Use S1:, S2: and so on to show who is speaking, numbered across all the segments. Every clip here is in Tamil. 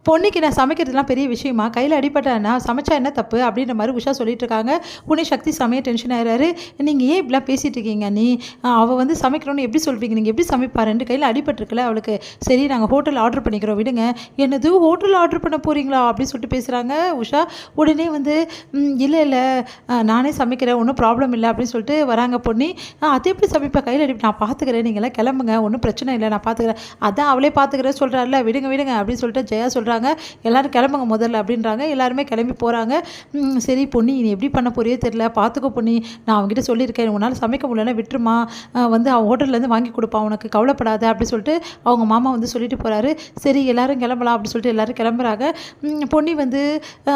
S1: பொண்ணுக்கு நான் சமைக்கிறதுலாம் பெரிய விஷயமா? கையில அடிபட்டா சமைச்சா என்ன தப்பு? அப்படின்ற மாரி உஷா சொல்லிட்டு இருக்காங்க. உடனே சக்தி செமையா டென்ஷன் ஆயிறாரு. "நீங்க ஏன் இப்படிலாம் பேசிட்டு இருக்கீங்க அண்ணி? அவ வந்து சமைக்கணும்னு எப்படி சொல்வீங்க? நீங்க எப்படி சமைப்பா? 2 கையில அடிபட்டுருக்குல்ல அவளுக்கு. சரி நாங்க ஹோட்டல்ல ஆர்டர் பண்ணிக்கிறோம் விடுங்க." "என்னது ஹோட்டல்ல ஆர்டர் பண்ண போறீங்களா?" அப்படின்னு சொல்லிட்டு பேசுறாங்க உஷா. உடனே வந்து "இல்ல இல்ல நானே சமைக்கிறேன். ஒண்ணும் ப்ராப்ளம் இல்ல." அப்படின்னு சொல்லிட்டு வராங்க பொன்னி. "அது எப்படி சமைப்பா? கையில நான் பார்த்துக்கிறேன். நீங்கலாம் கிளம்புங்க. ஒண்ணும் பிரச்சனை இல்ல. நான் பார்த்துக்கிறேன்." "அதான் அவளே பார்த்துக்கிறேன்னு சொல்றாள்ல. விடுங்க விடுங்க." அப்படின்னு சொல்லிட்டு ஜெயா சொல்றாங்க. எல்லாரும் கிளம்புங்க முதல்ல அப்படின்றாங்க. எல்லாருமே கிளம்பி போகிறாங்க. சரி பொன்னி நீ எப்படி பண்ண போறியோ தெரியல, பார்த்துக்கோ பொன்னி, நான் அவங்ககிட்ட சொல்லியிருக்கேன், உன்னால் சமைக்க முடியலன்னா விட்டுருமா, வந்து அவன் ஹோட்டல்லேருந்து வாங்கி கொடுப்பான் உனக்கு, கவலைப்படாத அப்படி சொல்லிட்டு அவங்க மாமா வந்து சொல்லிட்டு போகிறாரு. சரி எல்லாரும் கிளம்பலாம் அப்படின்னு சொல்லிட்டு எல்லாரும் கிளம்புறாங்க. பொன்னி வந்து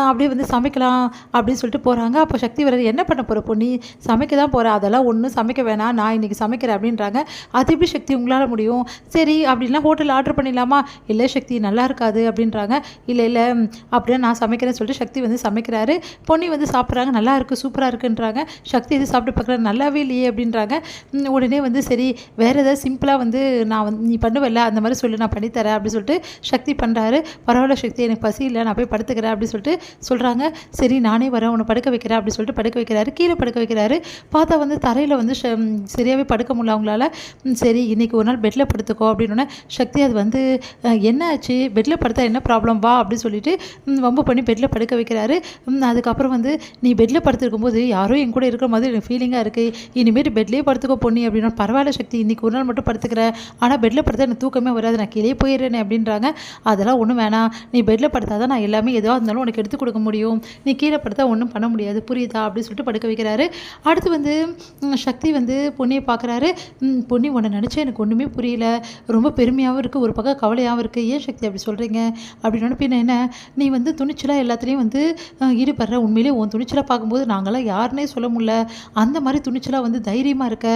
S1: அப்படியே வந்து சமைக்கலாம் அப்படின்னு சொல்லிட்டு போகிறாங்க. அப்போ சக்தி வர்றாரு. என்ன பண்ண போகிற பொன்னி? சமைக்க தான் போகிறேன், அதெல்லாம் ஒன்றும் சமைக்க வேணாம், நான் இன்றைக்கி சமைக்கிறேன் அப்படின்றாங்க. அது எப்படி சக்தி உங்களால் முடியும்? சரி அப்படின்னா ஹோட்டலில் ஆர்டர் பண்ணிடலாமா? இல்லை சக்தி நல்லா இருக்காது அப்படின்றாங்க. இல்லை இல்லை அப்படின்னா நான் சமைக்கிறேன்னு சொல்லிட்டு சக்தி வந்து சமைக்கிறாரு. பொன்னி வந்து சாப்பிட்றாங்க. நல்லா இருக்குது சூப்பராக இருக்குன்றாங்க. சக்தி எது சாப்பிட்டு பார்க்குறாங்க. நல்லாவே இல்லையே அப்படின்றாங்க. உடனே வந்து சரி வேறு ஏதாவது சிம்பிளாக வந்து நான் வந்து நீ பண்ணுவல்ல அந்த மாதிரி சொல்லி நான் பண்ணித்தரேன் அப்படின்னு சொல்லிட்டு சக்தி பண்ணுறாரு. பரவாயில்ல சக்தி எனக்கு பசி இல்லை நான் போய் படுத்துக்கிறேன் அப்படின்னு சொல்லிட்டு சொல்கிறாங்க. சரி நானே வரேன் உன்னை படுக்க வைக்கிறேன் அப்படின்னு சொல்லிட்டு படுக்க வைக்கிறாரு. கீழே படுக்க வைக்கிறாரு. பார்த்தா வந்து தரையில் வந்து சரியாகவே படுக்க முடியல அவங்களால. சரி இன்றைக்கி ஒரு நாள் பெட்டில் படுத்துக்கோ அப்படின்னோடனே சக்தி அது வந்து என்ன ஆச்சு பெட்டில் படுத்தா என்ன ப்ராப்ளம் வா அப்படின்னு சொல்லிட்டு வம்பு பண்ணி பெட்டில் படுக்க வைக்கிறாரு. அதுக்கப்புறம் வந்து நீ பெட்டில் படுத்துருக்கும்போது யாரோ என் கூட இருக்கிற மாதிரி எனக்கு ஃபீலிங்காக இருக்குது, இனிமேட்டு பெட்லேயே படுத்துக்கோ பொண்ணி அப்படின்னா. பரவாயில்ல சக்தி இன்றைக்கி ஒரு நாள் மட்டும் படுத்துக்கிறேன், ஆனால் பெட்டில் படுத்தா எனக்கு தூக்கமே வராது, நான் கீழே போயிடுறேனே அப்படின்றாங்க. அதெல்லாம் ஒன்றும் வேணாம், நீ பெட்டில் படுத்தா தான் நான் எல்லாமே எதுவாக இருந்தாலும் உனக்கு எடுத்து கொடுக்க முடியும், நீ கீழே படுத்தா ஒன்றும் பண்ண முடியாது புரியுதா அப்படின்னு சொல்லிட்டு படுக்க வைக்கிறாரு. அடுத்து வந்து சக்தி வந்து பொண்ணியை பார்க்குறாரு. பொண்ணி உன்னை நினச்சா எனக்கு ஒன்றுமே புரியல, ரொம்ப பெருமையாகவும் இருக்குது, ஒரு பக்கம் கவலையாகவும் இருக்குது, ஏன் சக்தி அப்படி சொல்கிறீங்க அப்படின்னு. பின்ன என்ன நீ வந்து துணிச்சலாக எல்லாத்துலேயும் வந்து ஈடுபடுற, உண்மையிலே உன் துணிச்சலாக பார்க்கும்போது நாங்களாம் யாருன்னே சொல்ல முடியல, அந்த மாதிரி துணிச்சலாக வந்து தைரியமாக இருக்க,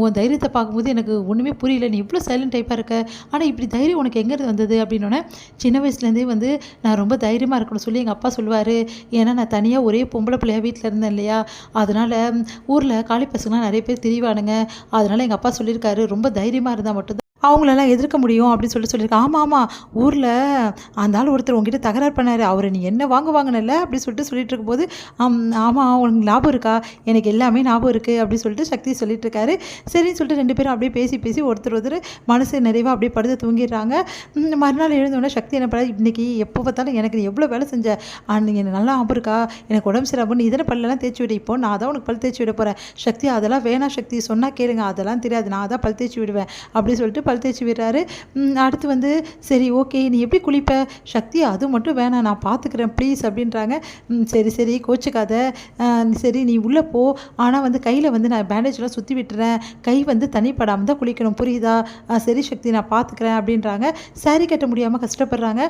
S1: உன் தைரியத்தை பார்க்கும்போது எனக்கு ஒன்றுமே புரியல, நீ இவ்வளோ சைலண்ட் டைப்பாக இருக்க, ஆனால் இப்படி தைரியம் உனக்கு எங்கேருந்து வந்தது அப்படின்னோடனே சின்ன வயசுலேருந்தே வந்து நான் ரொம்ப தைரியமாக இருக்கணும்னு சொல்லி எங்கள் அப்பா சொல்லுவார். ஏன்னா நான் தனியாக ஒரே பொம்பளை பிள்ளையாக வீட்டில் இருந்தேன் இல்லையா, அதனால் ஊரில் காளி பசங்களாம் நிறைய பேர் திரிவானுங்க, அதனால் எங்கள் அப்பா சொல்லியிருக்காரு ரொம்ப தைரியமாக இருந்தால் மட்டும் அவங்களெல்லாம் எதிர்க்க முடியும் அப்படின்னு சொல்லியிருக்கேன். ஆமாம் ஆமாம் ஊரில் அந்த ஆள் ஒருத்தர் உங்ககிட்ட தகராறு பண்ணார், அவரை நீ என்ன வாங்கினல அப்படின்னு சொல்லிட்டு இருக்கும்போது ஆமாம் உனக்கு ஞாபகம் இருக்கா, எனக்கு எல்லாமே ஞாபகம் இருக்குது அப்படின்னு சொல்லிட்டு சக்தி சொல்லிட்டு இருக்காரு. சரின்னு சொல்லிட்டு 2 பேரும் அப்படியே பேசி ஒருத்தர் மனசு நிறைவாக அப்படியே படுத்து தூங்கிடுறாங்க. மறுநாள் எழுந்தோடனே சக்தி என்ன பண்ண, இன்றைக்கி எப்போ பார்த்தாலும் எனக்கு நீ எவ்வளோ வேலை செஞ்ச, எனக்கு நல்லா ஞாபகம் இருக்கா, எனக்கு உடம்பு சரியாகும், நீ இதனை பல்லெல்லாம் தேய்ச்சி விட, இப்போ நான் தான் உனக்கு பல் தேய்ச்சி விட போகிறேன். சக்தி அதெல்லாம் வேணாம் சக்தி சொன்னால் கேளுங்க, அதெல்லாம் தெரியாது, நான் தான் பல் தேய்ச்சி விடுவேன் அப்படின்னு சொல்லிட்டு பல் தேய்ச்சி விடுறாரு. அடுத்து வந்து சரி ஓகே நீ எப்படி குளிப்ப சக்தி, அது மட்டும் வேணாம் நான் பார்த்துக்கிறேன் ப்ளீஸ் அப்படின்றாங்க. சரி கோச்சிக்காத, சரி நீ உள்ளே போ, ஆனால் வந்து கையில் வந்து நான் பேண்டேஜ்லாம் சுற்றி விட்டுறேன், கை வந்து தண்ணி படாமல் தான் குளிக்கணும் புரியுதா, சரி சக்தி நான் பார்த்துக்கிறேன் அப்படின்றாங்க. சாரி கட்ட முடியாமல் கஷ்டப்படுறாங்க.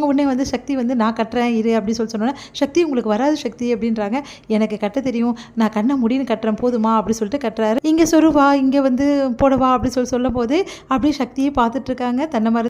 S1: உடனே வந்து சக்தி வந்து நான் கட்டுறேன் இரு அப்படின்னு சொன்னோன்னே சக்தி உங்களுக்கு வராது சக்தி அப்படின்றாங்க. எனக்கு கட்ட தெரியும், நான் கண்ணை முடின்னு கட்டுறேன் போதுமா அப்படி சொல்லிட்டு கட்டுறாரு. இங்கே சொருவா இங்கே வந்து போடவா அப்படி சொல்லும் போது அப்படியே சக்தியை பார்த்துட்ருக்காங்க. தென்னை மரம்